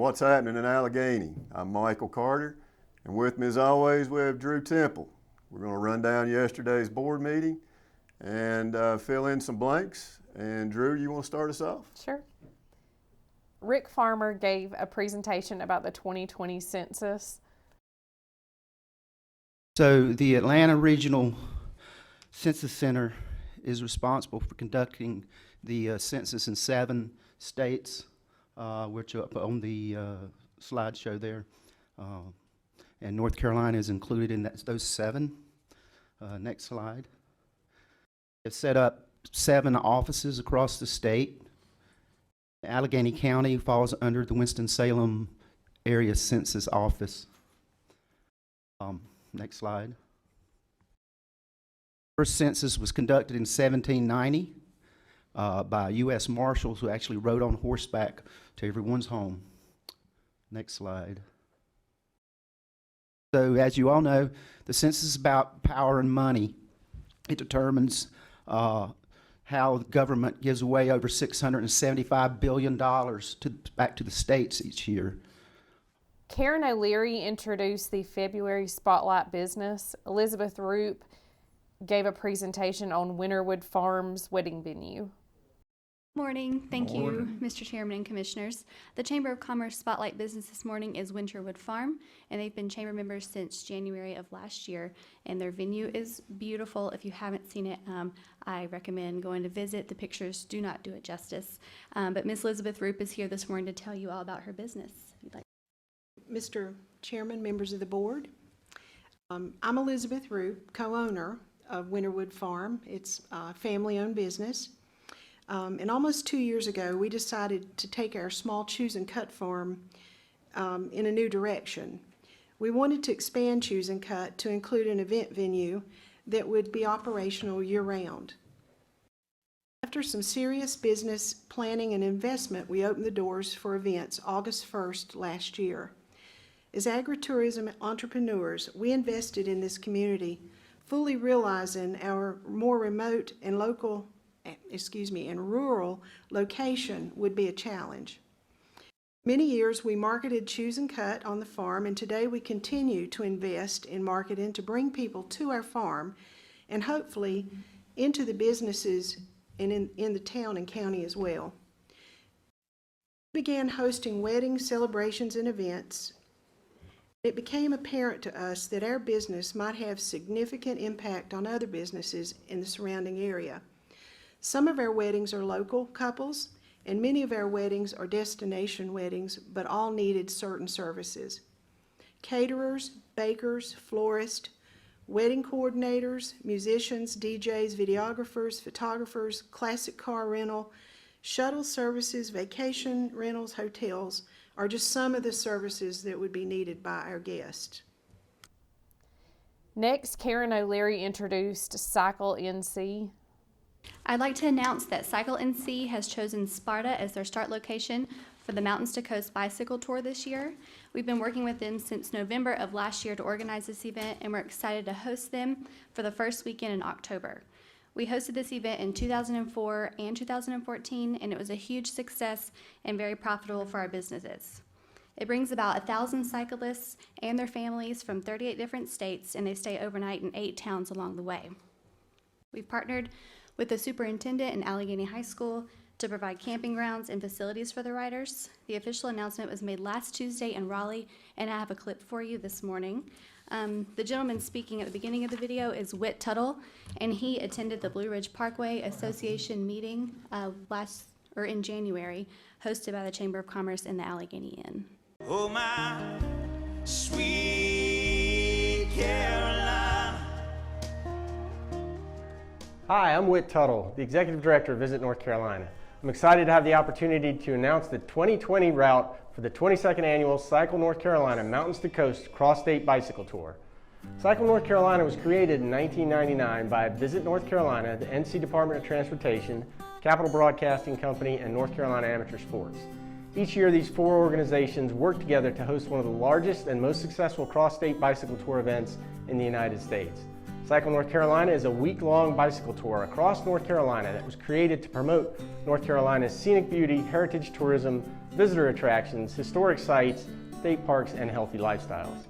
What's happening in Alleghany? I'm Michael Carter, and with me as always we have Drew Temple. We're going to run down yesterday's board meeting and fill in some blanks. And Drew, you want to start us off? Sure. Rick Farmer gave a presentation about the 2020 census. So the Atlanta Regional Census Center is responsible for conducting the census in 7 states, which are up on the slideshow there. And North Carolina is included in those 7. Next slide. They've set up 7 offices across the state. Alleghany County falls under the Winston-Salem Area Census Office. Next slide. First census was conducted in 1790 by U.S. Marshals who actually rode on horseback to everyone's home. Next slide. So as you all know, the census is about power and money. It determines how the government gives away over $675 billion back to the states each year. Karen O'Leary introduced the February Spotlight Business. Elizabeth Roop gave a presentation on Winterwood Farms wedding venue. Morning. Thank you, Mr. Chairman and Commissioners. The Chamber of Commerce Spotlight Business this morning is Winterwood Farm, and they've been chamber members since January of last year, and their venue is beautiful. If you haven't seen it, I recommend going to visit. The pictures do not do it justice. But Ms. Elizabeth Roop is here this morning to tell you all about her business. If you'd like. Mr. Chairman, members of the board, I'm Elizabeth Roop, co-owner of Winterwood Farm. It's a family-owned business. And almost 2 years ago, we decided to take our small Choose and Cut farm in a new direction. We wanted to expand Choose and Cut to include an event venue that would be operational year-round. After some serious business planning and investment, we opened the doors for events August 1st last year. As agritourism entrepreneurs, we invested in this community, fully realizing our more remote and rural location would be a challenge. Many years we marketed Choose and Cut on the farm, and today we continue to invest in marketing to bring people to our farm and hopefully into the businesses and in the town and county as well. We began hosting weddings, celebrations, and events. It became apparent to us that our business might have significant impact on other businesses in the surrounding area. Some of our weddings are local couples, and many of our weddings are destination weddings, but all needed certain services. Caterers, bakers, florists, wedding coordinators, musicians, DJs, videographers, photographers, classic car rental, shuttle services, vacation rentals, hotels are just some of the services that would be needed by our guests. Next, Karen O'Leary introduced Cycle NC. I'd like to announce that Cycle NC has chosen Sparta as their start location for the Mountains to Coast Bicycle Tour this year. We've been working with them since November of last year to organize this event, and we're excited to host them for the first weekend in October. We hosted this event in 2004 and 2014, and it was a huge success and very profitable for our businesses. It brings about 1,000 cyclists and their families from 38 different states, and they stay overnight in 8 towns along the way. We've partnered with the superintendent in Alleghany High School to provide camping grounds and facilities for the riders. The official announcement was made last Tuesday in Raleigh, and I have a clip for you this morning. The gentleman speaking at the beginning of the video is Whit Tuttle, and he attended the Blue Ridge Parkway Association meeting in January, hosted by the Chamber of Commerce in the Alleghany Inn. Oh, my sweet Carolina. Hi, I'm Whit Tuttle, the Executive Director of Visit North Carolina. I'm excited to have the opportunity to announce the 2020 route for the 22nd Annual Cycle North Carolina Mountains to Coast Cross-State Bicycle Tour. Cycle North Carolina was created in 1999 by Visit North Carolina, the NC Department of Transportation, Capital Broadcasting Company, and North Carolina Amateur Sports. Each year, these 4 organizations work together to host one of the largest and most successful cross-state bicycle tour events in the United States. Cycle North Carolina is a week-long bicycle tour across North Carolina that was created to promote North Carolina's scenic beauty, heritage tourism, visitor attractions, historic sites, state parks, and healthy lifestyles.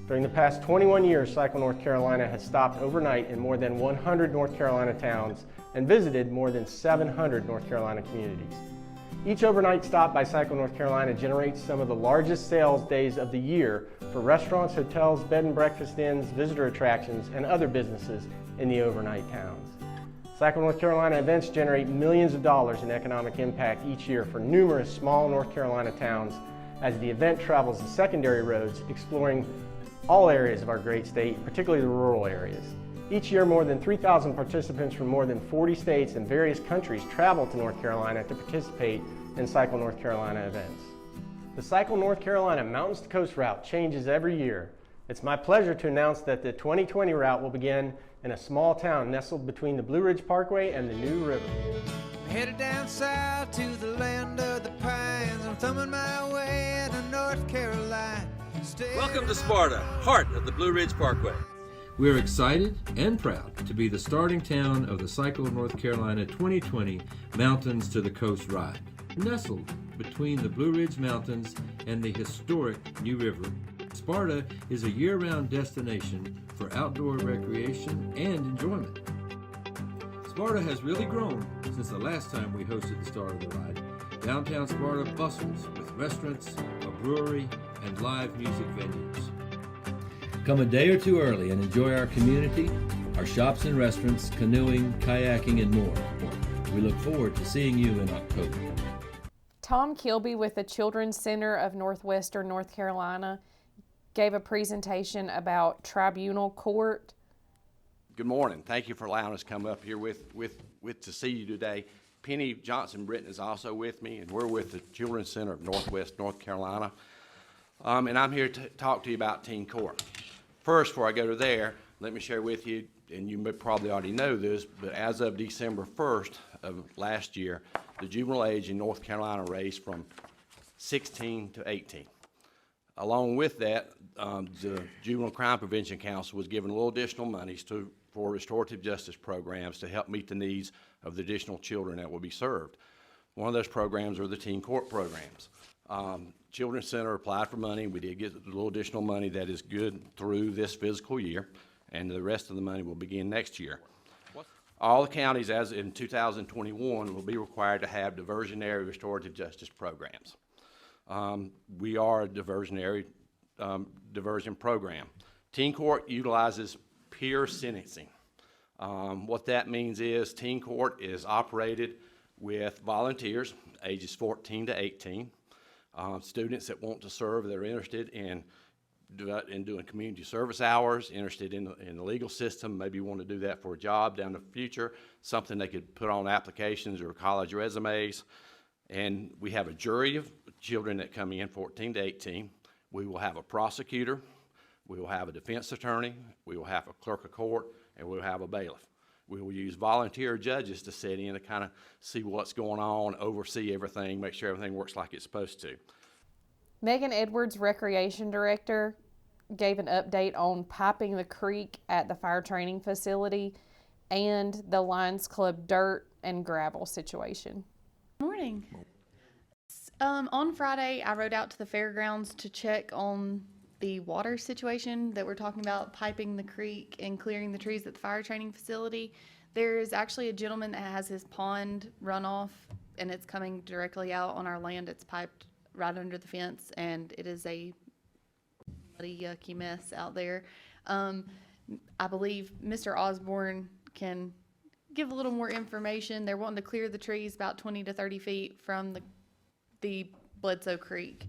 During the past 21 years, Cycle North Carolina has stopped overnight in more than 100 North Carolina towns and visited more than 700 North Carolina communities. Each overnight stop by Cycle North Carolina generates some of the largest sales days of the year for restaurants, hotels, bed and breakfast inns, visitor attractions, and other businesses in the overnight towns. Cycle North Carolina events generate millions of dollars in economic impact each year for numerous small North Carolina towns as the event travels the secondary roads, exploring all areas of our great state, particularly the rural areas. Each year, more than 3,000 participants from more than 40 states and various countries travel to North Carolina to participate in Cycle North Carolina events. The Cycle North Carolina Mountains to Coast route changes every year. It's my pleasure to announce that the 2020 route will begin in a small town nestled between the Blue Ridge Parkway and the New River. Headed down south to the land of the pines. I'm thumbing my way to North Carolina. Welcome to Sparta, heart of the Blue Ridge Parkway. We're excited and proud to be the starting town of the Cycle North Carolina 2020 Mountains to the Coast ride. Nestled between the Blue Ridge Mountains and the historic New River, Sparta is a year-round destination for outdoor recreation and enjoyment. Sparta has really grown since the last time we hosted the start of the ride. Downtown Sparta bustles with restaurants, a brewery, and live music venues. Come a day or two early and enjoy our community, our shops and restaurants, canoeing, kayaking, and more. We look forward to seeing you in October. Tom Kilby with the Children's Center of Northwestern North Carolina gave a presentation about tribunal court. Good morning. Thank you for allowing us to come up here with to see you today. Penny Johnson-Britton is also with me, and we're with the Children's Center of Northwest North Carolina. And I'm here to talk to you about teen court. First, before I go to there, let me share with you, and you may probably already know this, but as of December 1st of last year, the juvenile age in North Carolina raised from 16 to 18. Along with that, the Juvenile Crime Prevention Council was given a little additional monies for restorative justice programs to help meet the needs of the additional children that will be served. One of those programs are the teen court programs. Children's Center applied for money. We did get a little additional money that is good through this fiscal year, and the rest of the money will begin next year. All the counties, as in 2021, will be required to have diversionary restorative justice programs. We are a diversionary diversion program. Teen court utilizes peer sentencing. What that means is teen court is operated with volunteers, ages 14 to 18, students that want to serve, that are interested in doing community service hours, interested in the legal system, maybe want to do that for a job down the future, something they could put on applications or college resumes. And we have a jury of children that come in 14 to 18. We will have a prosecutor, we will have a defense attorney, we will have a clerk of court, and we will have a bailiff. We will use volunteer judges to sit in to kind of see what's going on, oversee everything, make sure everything works like it's supposed to. Megan Edwards, Recreation Director, gave an update on piping the creek at the fire training facility and the Lions Club dirt and gravel situation. Morning. On Friday, I rode out to the fairgrounds to check on the water situation that we're talking about, piping the creek and clearing the trees at the fire training facility. There's actually a gentleman that has his pond runoff, and it's coming directly out on our land. It's piped right under the fence, and it is a bloody, yucky mess out there. I believe Mr. Osborne can give a little more information. They're wanting to clear the trees about 20 to 30 feet from the Bledsoe Creek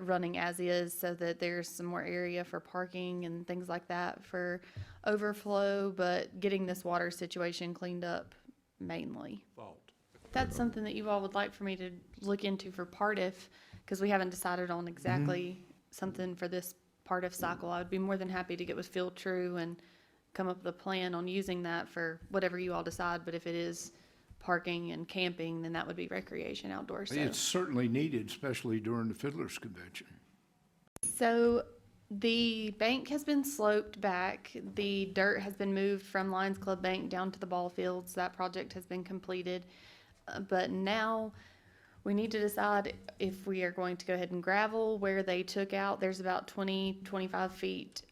running as is, so that there's some more area for parking and things like that for overflow, but getting this water situation cleaned up mainly. That's something that you all would like for me to look into for Partif, because we haven't decided on exactly something for this Partif cycle. I would be more than happy to get with Field True and come up with a plan on using that for whatever you all decide, but if it is parking and camping, then that would be recreation outdoors. It's certainly needed, especially during the Fiddlers Convention. So the bank has been sloped back. The dirt has been moved from Lions Club Bank down to the ball fields. That project has been completed. But now We need to decide if we are going to go ahead and gravel where they took out. There's about 25 feet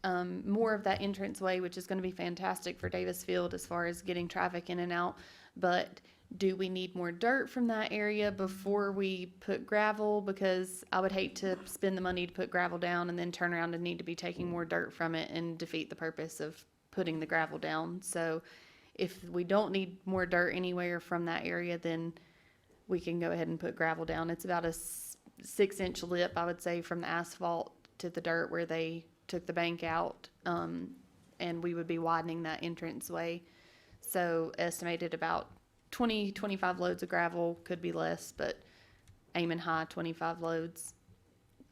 more of that entranceway, which is going to be fantastic for Davis Field as far as getting traffic in and out. But do we need more dirt from that area before we put gravel? Because I would hate to spend the money to put gravel down and then turn around and need to be taking more dirt from it and defeat the purpose of putting the gravel down. So if we don't need more dirt anywhere from that area, then we can go ahead and put gravel down. It's about a 6-inch lip, I would say, from the asphalt to the dirt where they took the bank out. And we would be widening that entranceway. So estimated about 25 loads of gravel, could be less, but aiming high 25 loads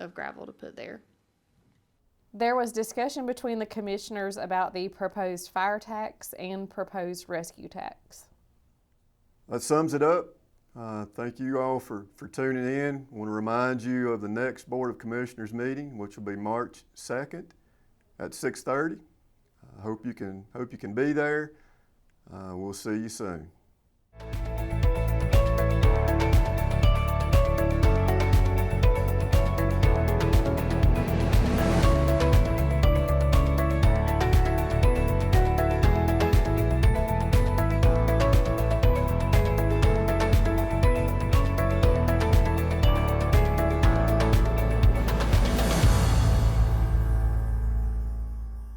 of gravel to put there. There was discussion between the commissioners about the proposed fire tax and proposed rescue tax. That sums it up. Thank you all for tuning in. I want to remind you of the next Board of Commissioners meeting, which will be March 2nd at 6:30. I hope you can be there. We'll see you soon.